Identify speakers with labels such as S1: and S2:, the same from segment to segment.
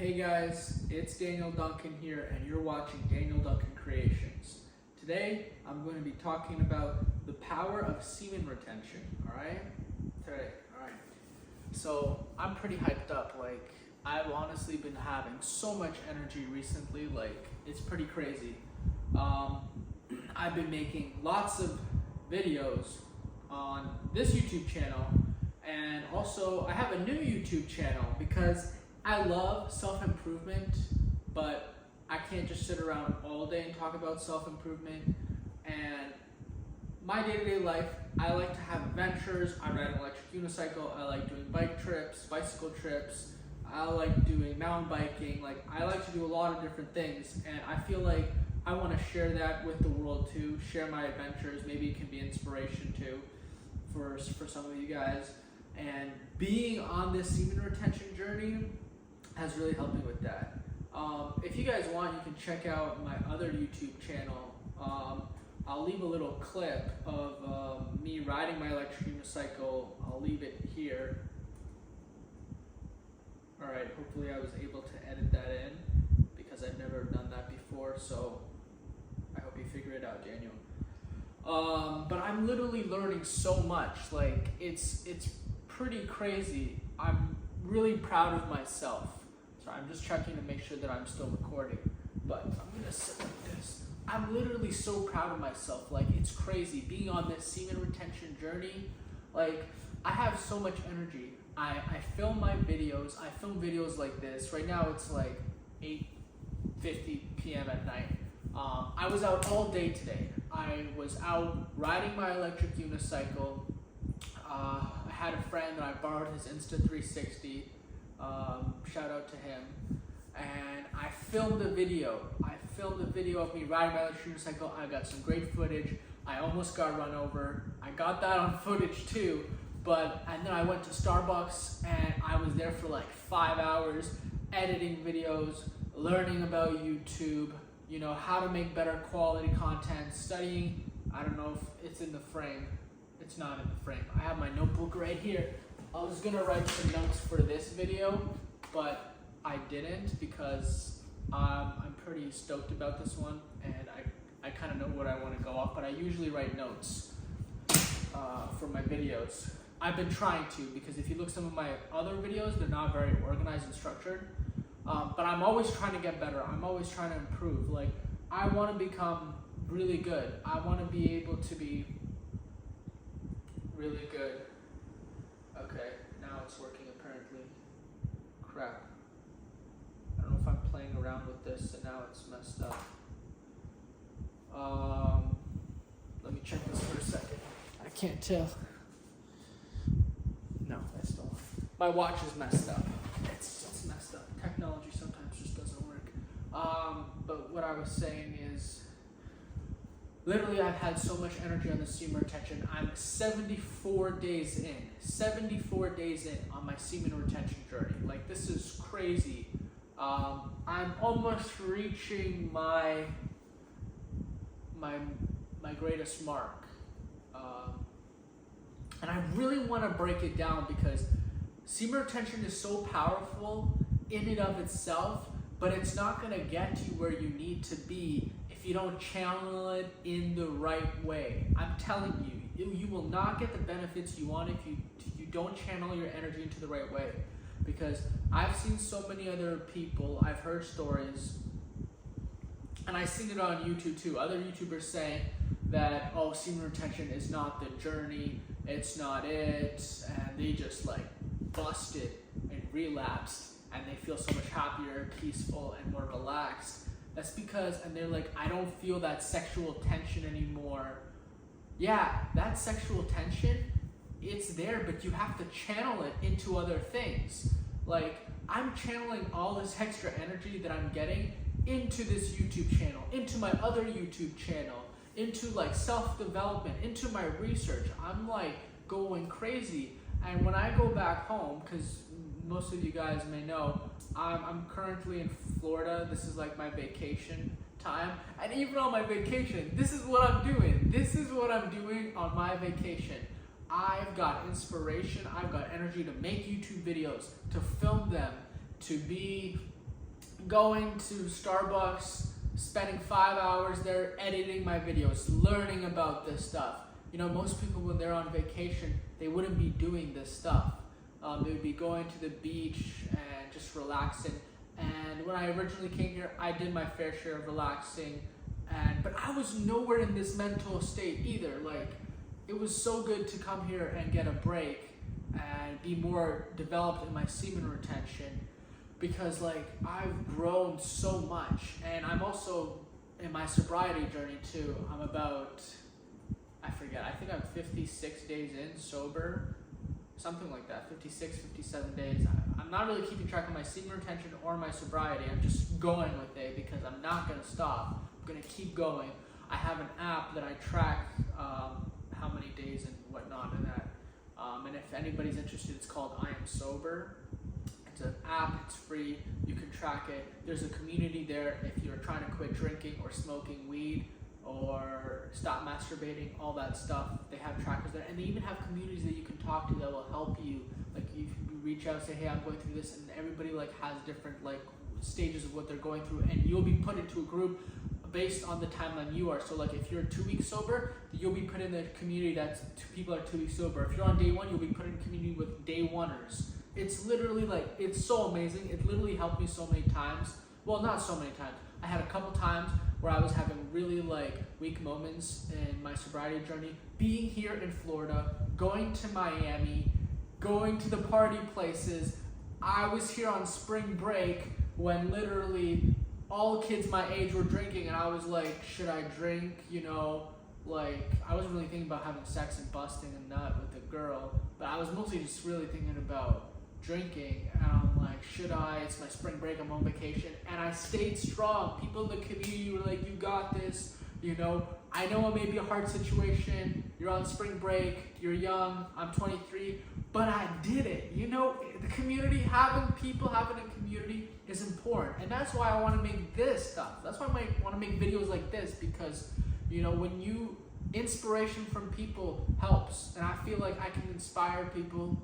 S1: Hey guys, it's Daniel Duncan here and you're watching Daniel Duncan Creations. Today I'm going to be talking about the power of semen retention, alright? So I'm pretty hyped up. I've honestly been having so much energy recently, it's pretty crazy. I've been making lots of videos on this YouTube channel, and also I have a new YouTube channel because I love self-improvement, but I can't just sit around all day and talk about self-improvement. And my day-to-day life, I like to have adventures. I ride an electric unicycle. I like doing bicycle trips. I like doing mountain biking. I like to do a lot of different things, and I feel like I want to share that with the world too, share my adventures. Maybe it can be inspiration too for some of you guys. And being on this semen retention journey has really helped me with that. If you guys want, you can check out my other YouTube channel. I'll leave a little clip of me riding my electric unicycle. I'll leave it here. Alright, hopefully I was able to edit that in because I've never done that before, so I hope you figure it out, Daniel. But I'm literally learning so much. It's pretty crazy. I'm really proud of myself. Sorry, I'm just checking to make sure that I'm still recording, but I'm gonna sit like this. I'm literally so proud of myself. It's crazy being on this semen retention journey. I have so much energy. I film my videos. I film videos like this. Right now it's 8:50 p.m. at night. I was out all day today. I was out riding my electric unicycle. I had a friend that I borrowed his Insta360. Shout out to him. And I filmed a video. Of me riding my electric unicycle. I got some great footage. I almost got run over. I got that on footage too. And then I went to Starbucks and I was there for 5 hours editing videos, learning about YouTube, how to make better quality content, studying. I don't know if it's in the frame. It's not in the frame. I have my notebook right here. I was gonna write some notes for this video, but I didn't because I'm pretty stoked about this one, and I kind of know what I want to go off, but I usually write notes for my videos. I've been trying to, because if you look at some of my other videos, they're not very organized and structured, but I'm always trying to get better. I'm always trying to improve. I want to become really good. I want to be able to be really good. Okay, now it's working apparently. Crap. I don't know if I'm playing around with this and now it's messed up. Let me check this for a second. I can't tell. No, I still. My watch is messed up. It's messed up. Technology sometimes just doesn't work. But what I was saying is, literally, I've had so much energy on the semen retention. I'm 74 days in. 74 days in on my semen retention journey. This is crazy. I'm almost reaching my greatest mark. And I really want to break it down because semen retention is so powerful in and of itself, but it's not going to get you where you need to be if you don't channel it in the right way. I'm telling you, you will not get the benefits you want if you don't channel your energy into the right way. Because I've seen so many other people, I've heard stories, and I've seen it on YouTube too, other YouTubers saying that, oh, semen retention is not the journey, it's not it, and they just busted and relapsed, and they feel so much happier, peaceful, and more relaxed. That's because, and they're I don't feel that sexual tension anymore. Yeah, that sexual tension, it's there, but you have to channel it into other things. I'm channeling all this extra energy that I'm getting into this YouTube channel, into my other YouTube channel, into self-development, into my research. I'm going crazy. And when I go back home, because most of you guys may know, I'm currently in Florida. This is my vacation time. And even on my vacation, this is what I'm doing. This is what I'm doing on my vacation. I've got inspiration, I've got energy to make YouTube videos, to film them, to be going to Starbucks, spending 5 hours there editing my videos, learning about this stuff. You know, most people when they're on vacation, they wouldn't be doing this stuff. They would be going to the beach and just relaxing. And when I originally came here, I did my fair share of relaxing, but I was nowhere in this mental state either. Like, it was so good to come here and get a break and be more developed in my semen retention, because like I've grown so much, and I'm also in my sobriety journey too. I'm about, I forget, I think I'm 56 days in sober, something like that, 56, 57 days. I'm not really keeping track of my semen retention or my sobriety. I'm just going with it because I'm not going to stop. I'm going to keep going. I have an app that I track how many days and whatnot in that. And if anybody's interested, it's called I Am Sober. It's an app, it's free, you can track it. There's a community there if you're trying to quit drinking or smoking weed or stop masturbating, all that stuff. They have trackers there, and they even have communities that you can talk to that will help you. Like, you reach out, say, hey, I'm going through this, and everybody like has different like stages of what they're going through, and you'll be put into a group based on the timeline you are. So like if you're 2 weeks sober, you'll be put in the community that's people are 2 weeks sober. If you're on day one, you'll be put in a community with day oneers. It's literally like, it's so amazing. It literally helped me so many times. Well, not so many times. I had a couple times where I was having really like weak moments in my sobriety journey. Being here in Florida, going to Miami, going to the party places. I was here on spring break when literally all kids my age were drinking, and I was like, should I drink? You know, like I wasn't really thinking about having sex and busting a nut with a girl, but I was mostly just really thinking about drinking, and I'm like, should I? It's my spring break, I'm on vacation, and I stayed strong. People in the community were like, you got this, you know. I know it may be a hard situation, you're on spring break, you're young, I'm 23, but I did it. You know, the community, having a community is important, and that's why I want to make this stuff. That's why I want to make videos like this, because, you know, when you, inspiration from people helps, and I feel like I can inspire people,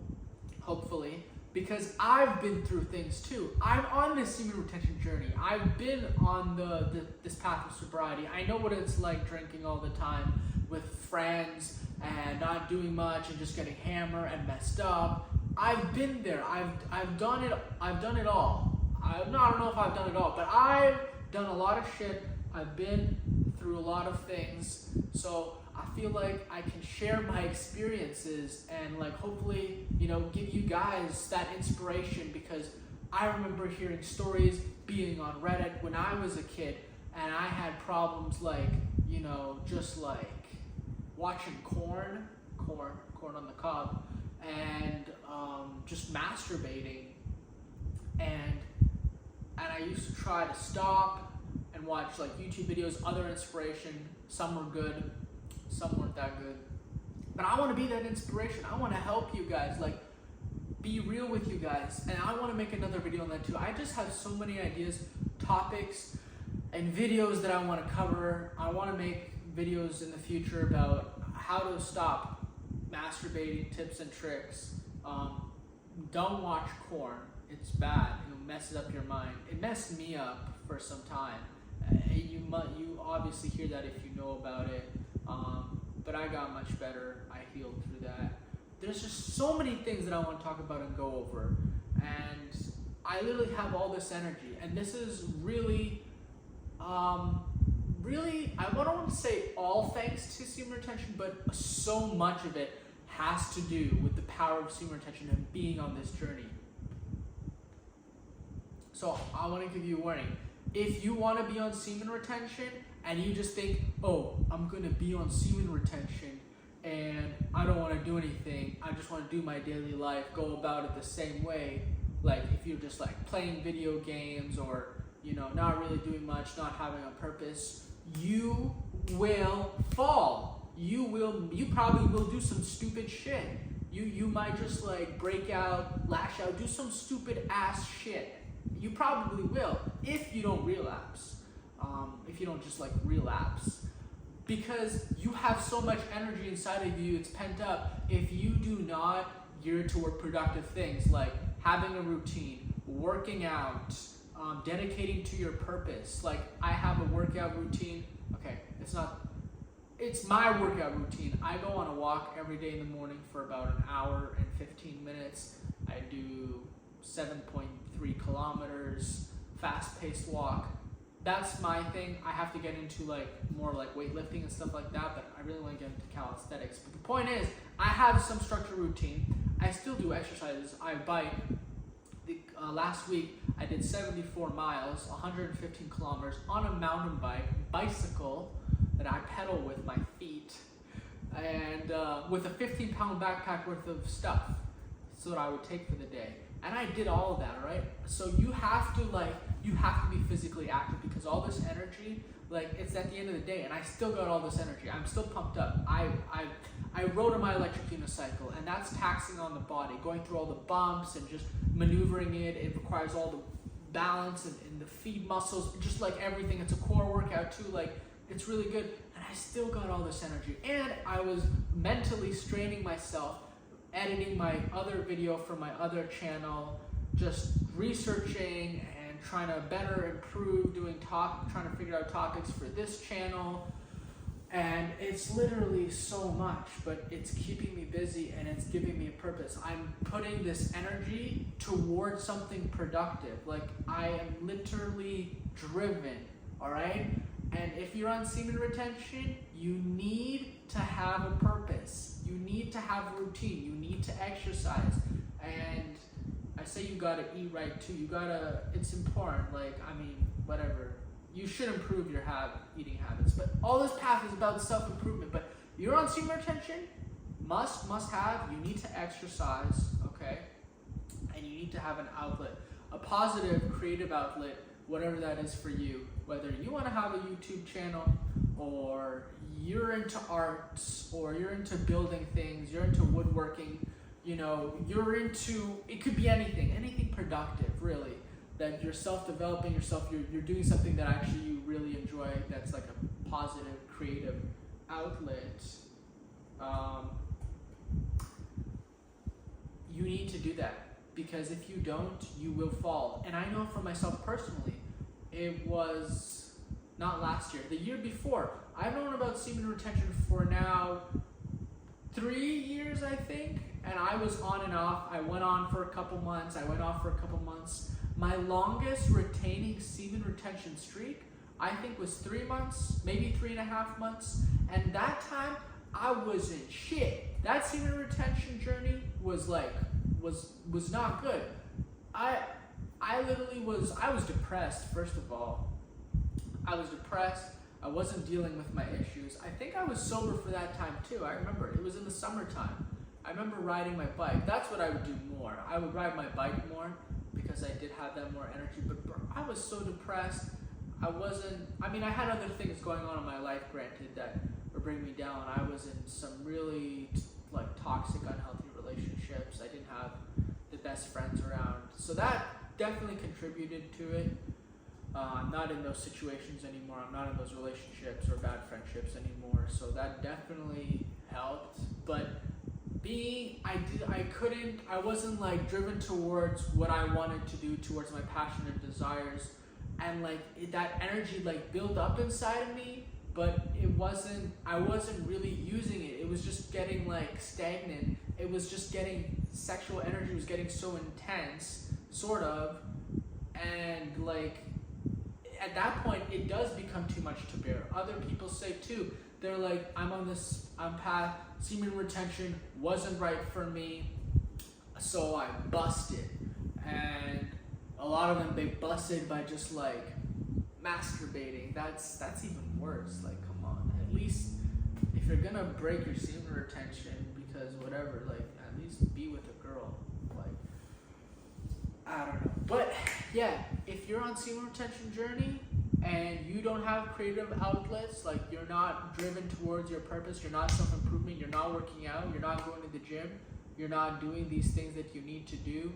S1: hopefully, because I've been through things too. I'm on this semen retention journey. I've been on this path of sobriety. I know what it's like drinking all the time with friends and not doing much and just getting hammered and messed up. I've been there. I've done it. I've done it all. I don't know if I've done it all, but I've done a lot of shit. I've been through a lot of things. So I feel like I can share my experiences and like hopefully, you know, give you guys that inspiration, because I remember hearing stories, being on Reddit when I was a kid, and I had problems like, you know, just like watching corn on the cob, and just masturbating, and I used to try to stop and watch like YouTube videos, other inspiration. Some were good, some weren't that good, but I want to be that inspiration. I want to help you guys, like be real with you guys, and I want to make another video on that too. I just have so many ideas, topics, and videos that I want to cover. I want to make videos in the future about how to stop masturbating, tips and tricks. Don't watch porn, it's bad, it messes up your mind. It messed me up for some time. You obviously hear that if you know about it. But I got much better. I healed through that. There's just so many things that I want to talk about and go over. And I literally have all this energy. And this is really, I don't want to say all thanks to semen retention, but so much of it has to do with the power of semen retention and being on this journey. So I want to give you a warning. If you want to be on semen retention and you just think, oh, I'm going to be on semen retention and I don't want to do anything, I just want to do my daily life, go about it the same way, like if you're just like playing video games or, you know, not really doing much, not having a purpose, you will fall. You probably will do some stupid shit. You might just like break out, lash out, do some stupid ass shit. You probably will if you don't relapse, if you don't just like relapse, because you have so much energy inside of you, it's pent up. If you do not gear toward productive things like having a routine, working out, dedicating to your purpose. Like, I have a workout routine. Okay, it's my workout routine. I go on a walk every day in the morning for about an hour and 15 minutes. I do 7.3 kilometers, fast-paced walk. That's my thing. I have to get into like more like weightlifting and stuff like that, but I really want to get into calisthenics. But the point is, I have some structured routine. I still do exercises. I bike. Last week, I did 74 miles, 115 kilometers on a mountain bicycle that I pedal with my feet, and with a 15-pound backpack worth of stuff, so that I would take for the day. And I did all of that, all right? So you have to be physically active, because all this energy, like, it's at the end of the day, and I still got all this energy. I'm still pumped up. I rode on my electric unicycle, and that's taxing on the body, going through all the bumps and just maneuvering it. It requires all the balance and the feed muscles, just like everything. It's a core workout too. Like, it's really good. And I still got all this energy. And I was mentally straining myself, editing my other video for my other channel, just researching and trying to better improve, trying to figure out topics for this channel. And it's literally so much, but it's keeping me busy and it's giving me a purpose. I'm putting this energy towards something productive. Like, I am literally driven, all right? And if you're on semen retention, you need to have a purpose. You need to have a routine. You need to exercise. And I say you gotta eat right too. It's important. Like, I mean, whatever. You should improve your eating habits. But all this path is about self-improvement. But you're on semen retention, must have, you need to exercise, okay? And you need to have an outlet, a positive, creative outlet, whatever that is for you. Whether you want to have a YouTube channel, or you're into arts, or you're into building things, you're into woodworking, it could be anything productive, really. That you're self-developing yourself, you're doing something that actually you really enjoy, that's like a positive, creative outlet. You need to do that, because if you don't, you will fall. And I know for myself personally, it was not last year, the year before. I've known about semen retention for now 3 years, I think, and I was on and off. I went on for a couple months, I went off for a couple months. My longest retaining semen retention streak, I think, was 3 months, maybe 3.5 months. And that time, I was in shit. That semen retention journey was not good. I was depressed, first of all. I was depressed. I wasn't dealing with my issues. I think I was sober for that time too. I remember it was in the summertime. I remember riding my bike. That's what I would do more. I would ride my bike more, because I did have that more energy, but I was so depressed. I had other things going on in my life, granted, that were bringing me down. I was in some really toxic, unhealthy relationships. I didn't have the best friends around. So that definitely contributed to it. I'm not in those situations anymore. I'm not in those relationships or bad friendships anymore. So that definitely helped. But I wasn't driven towards what I wanted to do, towards my passion and desires, and that energy built up inside of me, but I wasn't really using it. It was just getting stagnant. It was just sexual energy was getting so intense, sort of, and at that point it does become too much to bear. Other people say too, they're like, I'm path, semen retention wasn't right for me, so I busted. And a lot of them, they busted by just masturbating. That's even worse. Come on, at least if you're gonna break your semen retention because whatever, at least be with a girl. I don't know. But yeah, if you're on semen retention journey and you don't have creative outlets, you're not driven towards your purpose, you're not self-improvement, you're not working out, you're not going to the gym, you're not doing these things that you need to do,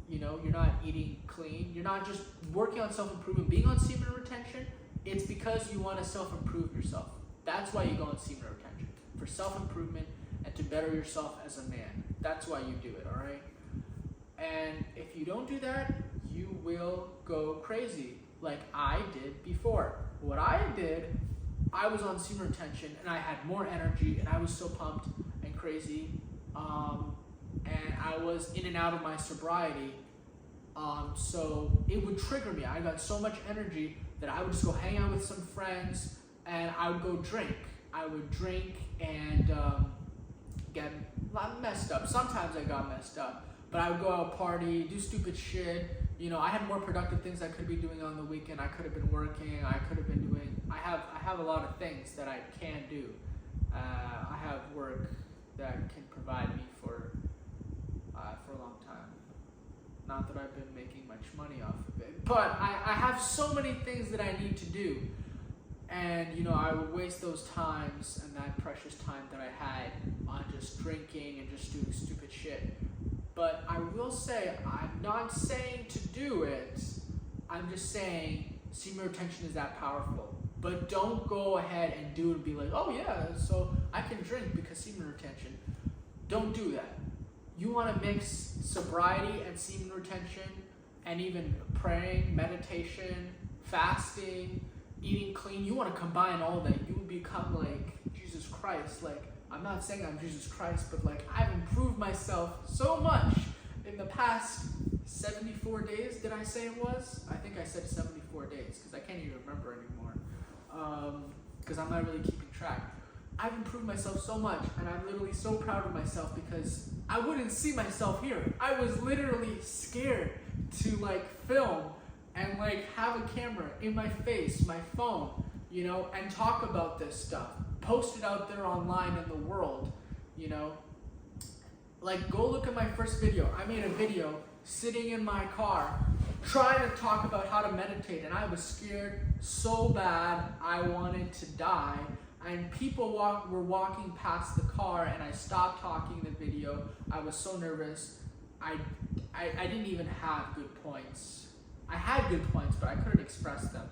S1: you're not eating clean, you're not just working on self-improvement, being on semen retention, it's because you want to self-improve yourself. That's why you go on semen retention, for self-improvement and to better yourself as a man. That's why you do it, all right? And if you don't do that, you will go crazy like I did before. What I did, I was on semen retention and I had more energy and I was so pumped and crazy. And I was in and out of my sobriety. So it would trigger me. I got so much energy that I would just go hang out with some friends and I would go drink. I would drink and get messed up. Sometimes I got messed up, but I would go out party, do stupid shit. You know, I had more productive things I could be doing on the weekend. I could have been working. I could have been doing. I have a lot of things that I can do. I have work that can provide me for a long time. Not that I've been making much money off of it, but I have so many things that I need to do. And, you know, I would waste those times and that precious time that I had on just drinking and just doing stupid shit. But I will say, I'm not saying to do it. I'm just saying semen retention is that powerful. But don't go ahead and do it and be like, oh yeah, so I can drink because semen retention. Don't do that. You want to mix sobriety and semen retention and even praying, meditation, fasting, eating clean. You want to combine all that. You will become like Jesus Christ. Like, I'm not saying I'm Jesus Christ, but like I've improved myself so much in the past 74 days. Did I say it was? I think I said 74 days because I can't even remember anymore. Because I'm not really keeping track. I've improved myself so much, and I'm literally so proud of myself because I wouldn't see myself here. I was literally scared to like film and like have a camera in my face, my phone, you know, and talk about this stuff. Post it out there online in the world, you know. Like, go look at my first video. I made a video sitting in my car trying to talk about how to meditate, and I was scared so bad I wanted to die. And people were walking past the car, and I stopped talking the video. I was so nervous. I didn't even have good points. I had good points, but I couldn't express them.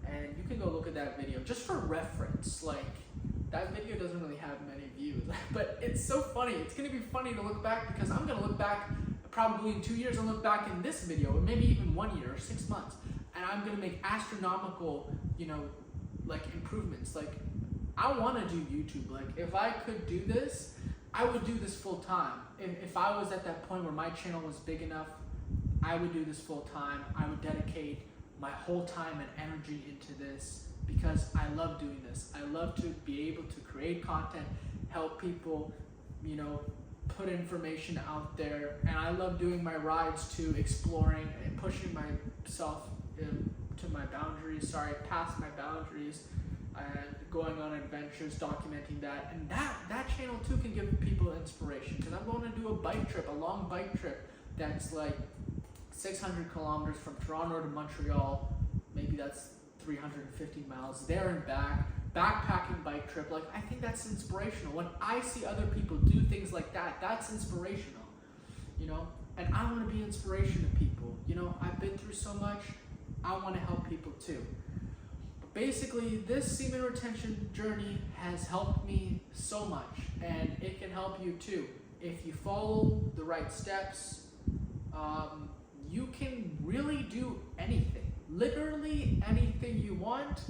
S1: And you can go look at that video just for reference. Like, that video doesn't really have many views, but it's so funny. It's gonna be funny to look back because I'm gonna look back probably in 2 years and look back in this video, or maybe even 1 year or 6 months, and I'm gonna make astronomical, you know, like improvements. Like, I want to do YouTube. Like, if I could do this, I would do this full time. If I was at that point where my channel was big enough, I would do this full time. I would dedicate my whole time and energy into this because I love doing this. I love to be able to create content, help people, you know, put information out there. And I love doing my rides too, exploring and pushing myself to my boundaries, past my boundaries, and going on adventures, documenting that. And that channel too can give people inspiration because I'm going to do a bike trip, a long bike trip that's like 600 kilometers from Toronto to Montreal. Maybe that's 350 miles there and back. Backpacking bike trip. Like, I think that's inspirational. When I see other people do things like that, that's inspirational, you know? And I want to be inspiration to people. You know, I've been through so much. I want to help people too. But basically, this semen retention journey has helped me so much, and it can help you too. If you follow the right steps, you can really do anything. Literally anything you want.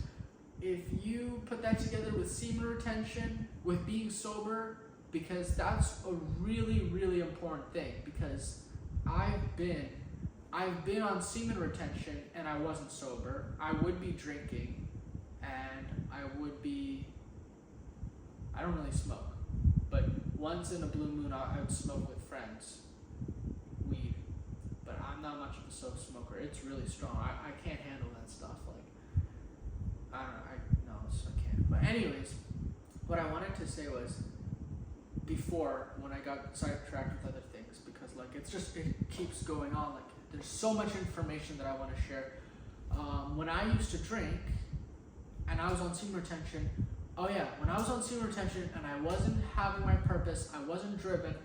S1: If you put that together with semen retention, with being sober, because that's a really, really important thing. Because I've been on semen retention and I wasn't sober. I would be drinking, and I don't really smoke, but once in a blue moon I would smoke with friends, weed. But I'm not much of a soap smoker. It's really strong. I can't handle that stuff. Like, I can't. But anyways, what I wanted to say was, before, when I got sidetracked with other things, because like it keeps going on. Like, there's so much information that I want to share. When I used to drink, and I was on semen retention. Oh yeah, when I was on semen retention and I wasn't having my purpose, I wasn't driven.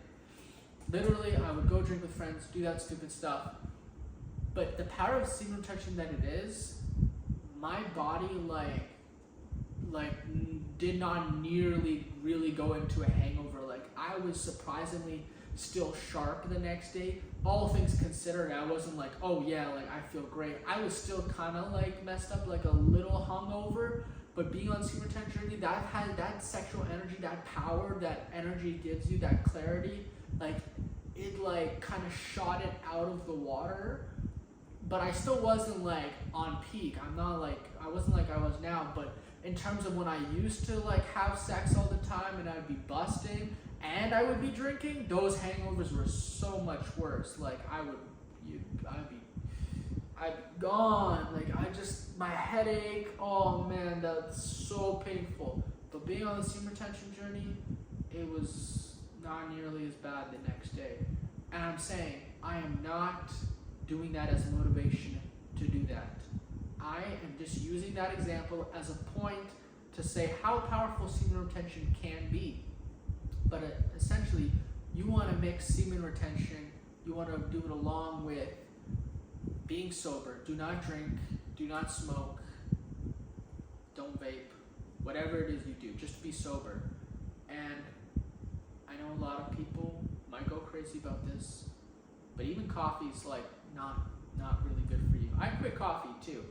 S1: Literally, I would go drink with friends, do that stupid stuff. But the power of semen retention that it is, my body like did not nearly really go into a hangover. Like, I was surprisingly still sharp the next day, all things considered, I wasn't like, oh yeah, like I feel great. I was still kind of like messed up, like a little hungover. But being on semen retention journey, that had that sexual energy, that power, that energy gives you, that clarity, like it like kind of shot it out of the water. But I still wasn't like on peak. I wasn't like I was now. But in terms of when I used to like have sex all the time and I'd be busting and I would be drinking, those hangovers were so much worse. Like I'd be gone. Like my headache, oh man, that's so painful. But being on the semen retention journey, it was not nearly as bad the next day. And I'm saying, I am not doing that as a motivation to do that. I am just using that example as a point to say how powerful semen retention can be. But essentially, you want to mix semen retention, you want to do it along with being sober. Do not drink, do not smoke, don't vape, whatever it is you do, just be sober. And I know a lot of people might go crazy about this, but even coffee's like not really good for you. I quit coffee too,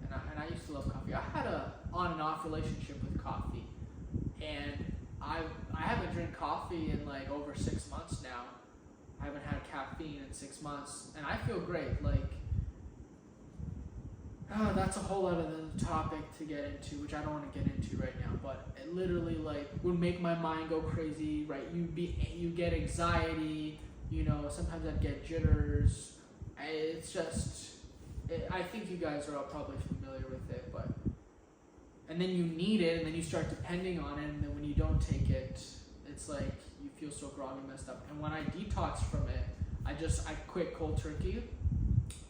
S1: and I used to love coffee. I had a on and off relationship with coffee, and I haven't drank coffee in like over 6 months now. I haven't had caffeine in 6 months, and I feel great. Like, that's a whole other topic to get into, which I don't want to get into right now. But it literally like would make my mind go crazy, right? You get anxiety. You know, sometimes I'd get jitters. It's just, I think you guys are all probably familiar with it, but. And then you need it, and then you start depending on it, and then when you don't take it, it's like you feel so groggy, messed up. And when I detoxed from it, I quit cold turkey.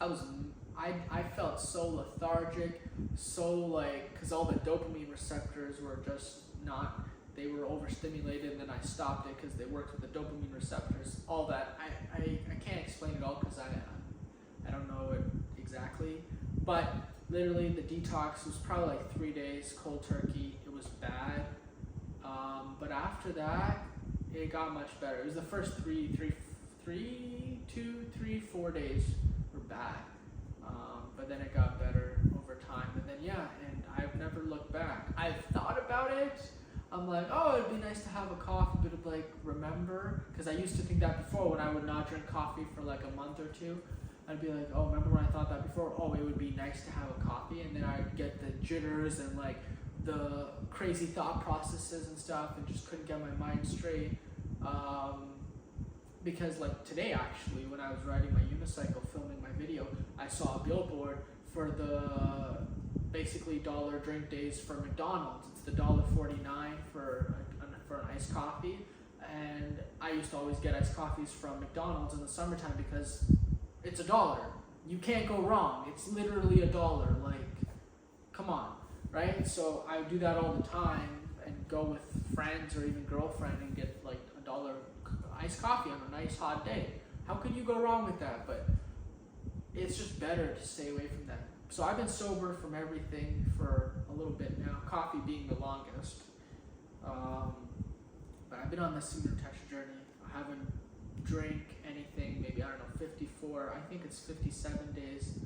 S1: I felt so lethargic, so like, because all the dopamine receptors were just not, they were overstimulated, and then I stopped it because they worked with the dopamine receptors, all that. I can't explain it all because I don't know it exactly, but literally the detox was probably like 3 days cold turkey. It was bad, but after that it got much better. It was the first 4 days were bad, but then it got better over time, and then and I've never looked back. I've thought about it. I'm like, oh, it'd be nice to have a coffee, but like remember, because I used to think that before when I would not drink coffee for like a month or two. I'd be like, oh, remember when I thought that before? Oh, it would be nice to have a coffee. And then I'd get the jitters and like the crazy thought processes and stuff, and just couldn't get my mind straight. Because like today, actually, when I was riding my unicycle filming my video, I saw a billboard for the basically dollar drink days for McDonald's. It's the $1.49 for an iced coffee. And I used to always get iced coffees from McDonald's in the summertime because it's $1. You can't go wrong. It's literally $1. Like, come on, right? So I do that all the time and go with friends or even girlfriend and get like $1 iced coffee on a nice hot day. How could you go wrong with that? But it's just better to stay away from that. So I've been sober from everything for a little bit now, coffee being the longest. But I've been on this semen retention journey. I haven't drank anything, maybe, I don't know, 54, I think it's 57 days.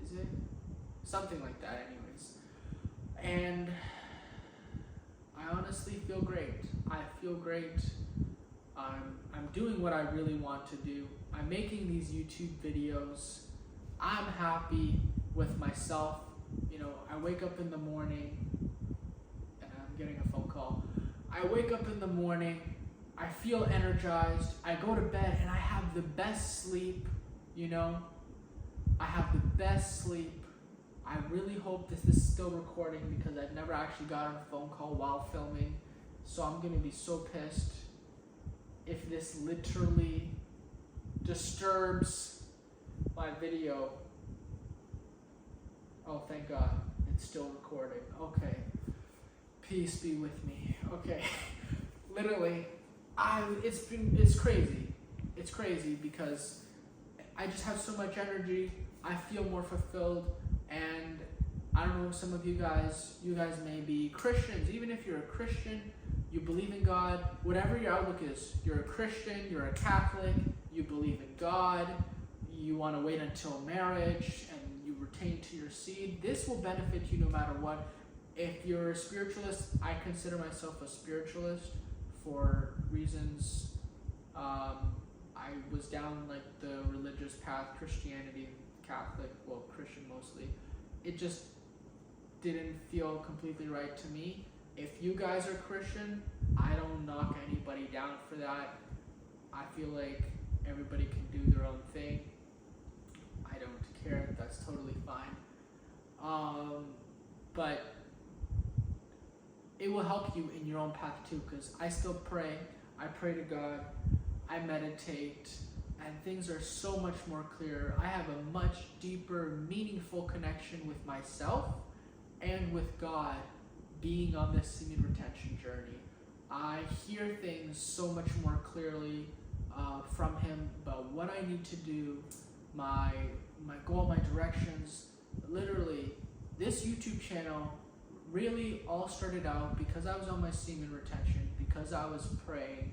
S1: Is it? Something like that, anyways. And I honestly feel great. I feel great. I'm doing what I really want to do. I'm making these YouTube videos. I'm happy with myself. You know, I wake up in the morning, and I'm getting a phone call. I wake up in the morning, I feel energized, I go to bed, and I have the best sleep, you know? I have the best sleep. I really hope this is still recording because I've never actually gotten a phone call while filming. So I'm gonna be so pissed if this literally disturbs my video. Oh, thank God, it's still recording. Okay, peace be with me. Okay, literally, it's crazy. It's crazy because I just have so much energy. I feel more fulfilled, and I don't know, some of you guys may be Christians. Even if you're a Christian, you believe in God, whatever your outlook is, you're a Christian, you're a Catholic, you believe in God, you want to wait until marriage, and you retain to your seed, this will benefit you no matter what. If you're a spiritualist, I consider myself a spiritualist for reasons. I was down like the religious path, Christianity, Catholic, well, Christian mostly. It just didn't feel completely right to me. If you guys are Christian, I don't knock anybody down for that. I feel like everybody can do their own thing. I don't care. That's totally fine. But it will help you in your own path too, because I still pray. I pray to God. I meditate. And things are so much more clear. I have a much deeper, meaningful connection with myself and with God being on this semen retention journey. I hear things so much more clearly from Him about what I need to do, my goal, my directions. Literally, this YouTube channel really all started out because I was on my semen retention, because I was praying.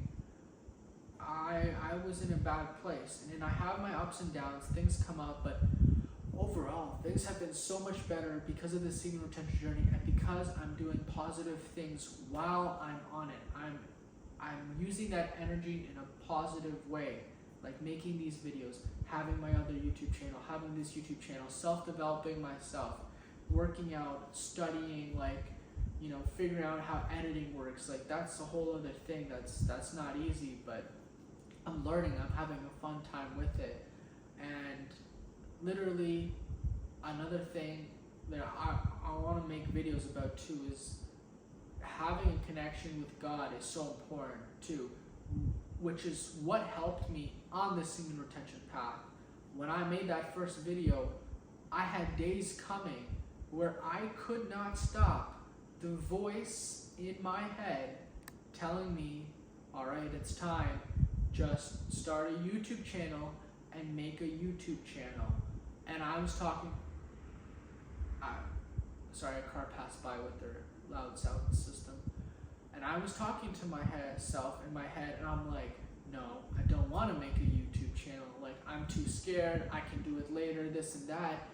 S1: I was in a bad place, and then I have my ups and downs, things come up, but overall, things have been so much better because of the semen retention journey, and because I'm doing positive things while I'm on it. I'm using that energy in a positive way, like making these videos, having my other YouTube channel, having this YouTube channel, self-developing myself, working out, studying, like, you know, figuring out how editing works. Like, that's a whole other thing. That's not easy, but I'm learning. I'm having a fun time with it. And literally, another thing that I want to make videos about too is having a connection with God is so important too, which is what helped me on the semen retention path. When I made that first video, I had days coming where I could not stop the voice in my head telling me, all right, it's time. Just start a YouTube channel and make a YouTube channel. And I was talking, sorry, a car passed by with their loud sound system. And I was talking to myself in my head, and I'm like, no, I don't want to make a YouTube channel. Like, I'm too scared. I can do it later, this and that.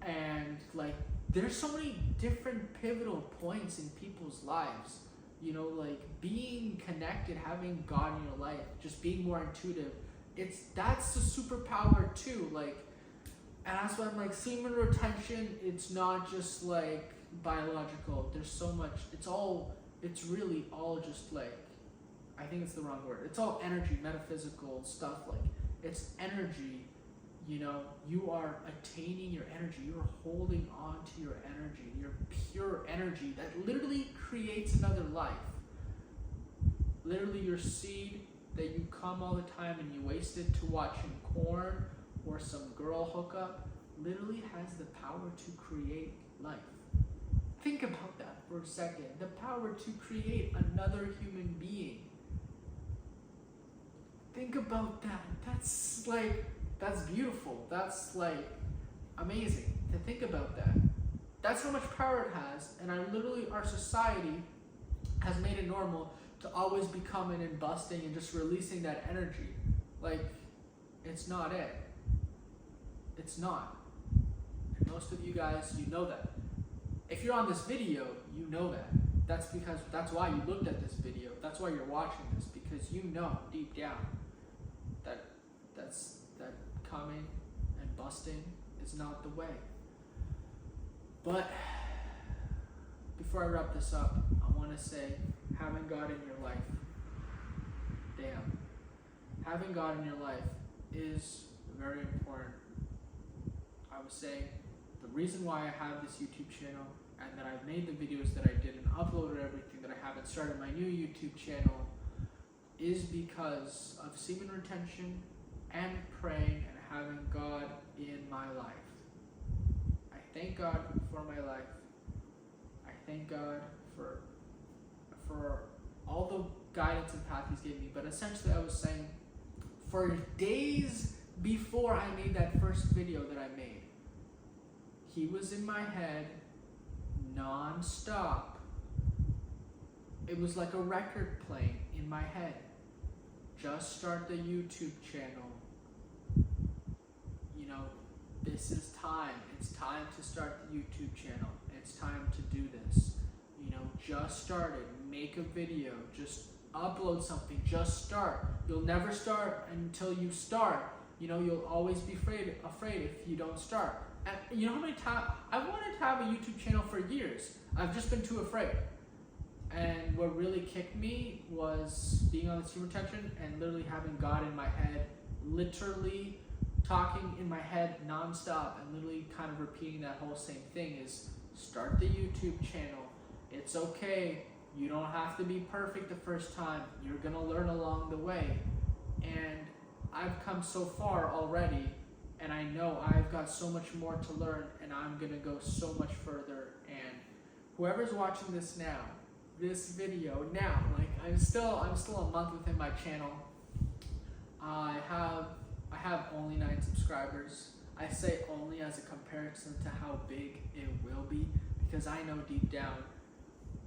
S1: And like, there's so many different pivotal points in people's lives. You know, like being connected, having God in your life, just being more intuitive. That's a superpower too. Like, and that's why I'm like, semen retention, it's not just like biological. There's so much, it's really all just like, I think it's the wrong word. It's all energy, metaphysical stuff. Like, it's energy, you know, you are attaining your energy. You are holding on to your energy, your pure energy that literally creates another life. Literally, your seed that you come all the time and you waste it to watching porn or some girl hookup literally has the power to create life. Think about that for a second. The power to create another human being. Think about that. That's beautiful. That's like amazing to think about that. That's how much power it has. And our society has made it normal to always be coming and busting and just releasing that energy. Like, it's not it. It's not. And most of you guys, you know that. If you're on this video, you know that. That's why you looked at this video. That's why you're watching this, because you know deep down that coming and busting is not the way. But before I wrap this up, I want to say, having God in your life, damn, having God in your life is very important. I would say the reason why I have this YouTube channel and that I've made the videos that I did and uploaded everything, that I haven't started my new YouTube channel, is because of semen retention and praying and having God in my life. I thank God for my life. I thank God for all the guidance and path He's given me. But essentially, I was saying, for days before I made that first video that I made, He was in my head non-stop. It was like a record playing in my head. Just start the YouTube channel. this is time. It's time to start the YouTube channel. It's time to do this. You know, just start it. Make a video. Just upload something. Just start. You'll never start until you start. You know, you'll always be afraid if you don't start. And you know how many times I wanted to have a YouTube channel for years. I've just been too afraid. And what really kicked me was being on the semen retention and literally having God in my head, literally talking in my head nonstop and literally kind of repeating that whole same thing is start the YouTube channel. It's okay. You don't have to be perfect the first time. You're gonna learn along the way. And I've come so far already, and I know I've got so much more to learn, and I'm gonna go so much further. And whoever's watching this now, this video now, like I'm still a month within my channel. I have only 9 subscribers. I say only as a comparison to how big it will be, because I know deep down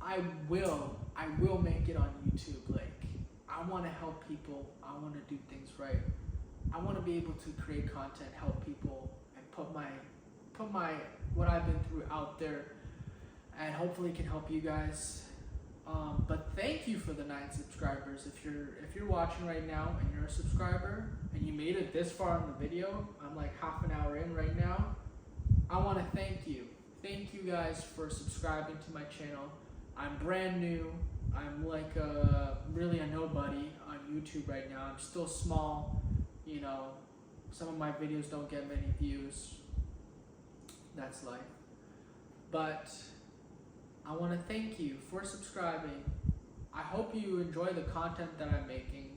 S1: I will make it on YouTube. Like, I want to help people. I want to do things right. I want to be able to create content, help people, and put my what I've been through out there, and hopefully it can help you guys. But thank you for the 9 subscribers. If you're watching right now and you're a subscriber and you made it this far in the video, I'm like half an hour in right now. I want to thank you. Thank you guys for subscribing to my channel. I'm brand new. I'm like really a nobody on YouTube right now. I'm still small. You know, some of my videos don't get many views. That's life. But I want to thank you for subscribing. I hope you enjoy the content that I'm making.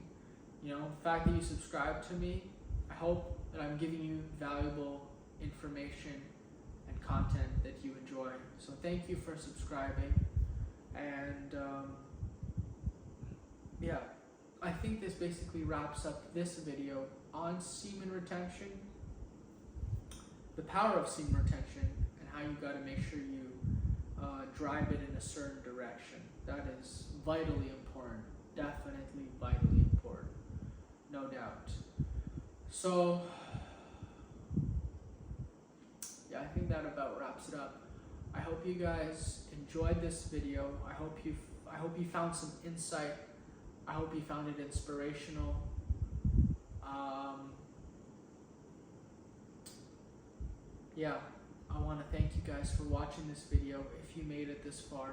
S1: You know, the fact that you subscribe to me, I hope that I'm giving you valuable information and content that you enjoy. So thank you for subscribing. And yeah, I think this basically wraps up this video on semen retention, the power of semen retention, and how you got to make sure you drive it in a certain direction. That is vitally important, definitely vitally important, no doubt. So yeah, I think that about wraps it up. I hope you guys enjoyed this video. I hope you found some insight. I hope you found it inspirational. Yeah, I want to thank you guys for watching this video. If you made it this far,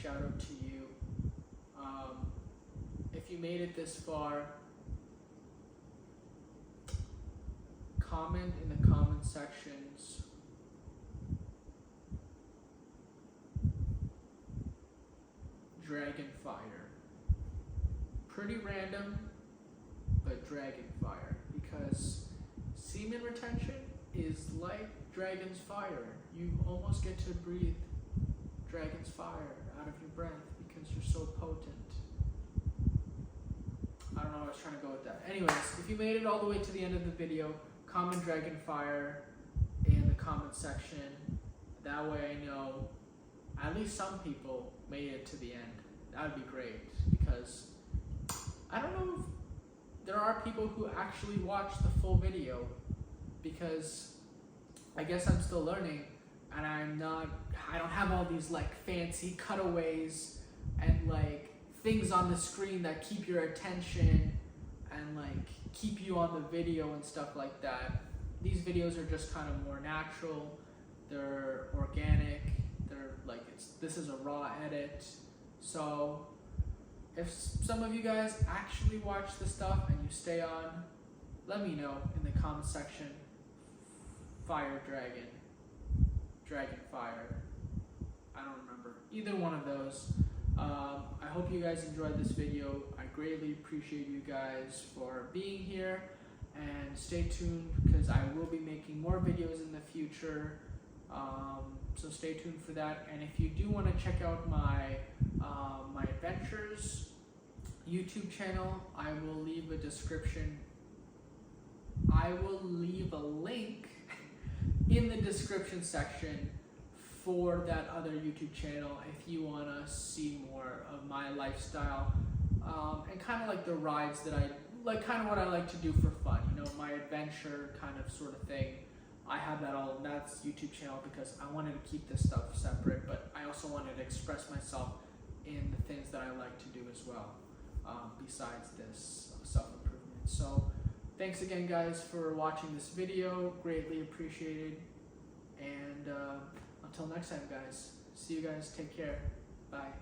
S1: shout out to you. If you made it this far, comment in the comment sections. Dragon fire. Pretty random, but dragon fire, because semen retention is like dragon's fire. You almost get to breathe dragon's fire out of your breath because you're so potent. I don't know what I was trying to go with that. Anyways, if you made it all the way to the end of the video, comment dragon fire in the comment section. That way I know at least some people made it to the end. That would be great, because I don't know if there are people who actually watch the full video, because I guess I'm still learning, and I don't have all these like fancy cutaways and like things on the screen that keep your attention and like keep you on the video and stuff like that. These videos are just kind of more natural. They're organic. They're like, this is a raw edit. So if some of you guys actually watch the stuff and you stay on, let me know in the comment section. Fire dragon, dragon fire, I don't remember, either one of those. I hope you guys enjoyed this video. I greatly appreciate you guys for being here, and stay tuned because I will be making more videos in the future. So stay tuned for that. And if you do want to check out my my adventures YouTube channel, I will leave a description. I will leave a link in the description section for that other YouTube channel if you want to see more of my lifestyle and kind of like the rides that I like, kind of what I like to do for fun, you know, my adventure kind of sort of thing. I have that all, that's YouTube channel because I wanted to keep this stuff separate, but I also wanted to express myself in the things that I like to do as well, besides this self-improvement. So thanks again guys for watching this video, greatly appreciated, and until next time guys, see you guys, take care, bye.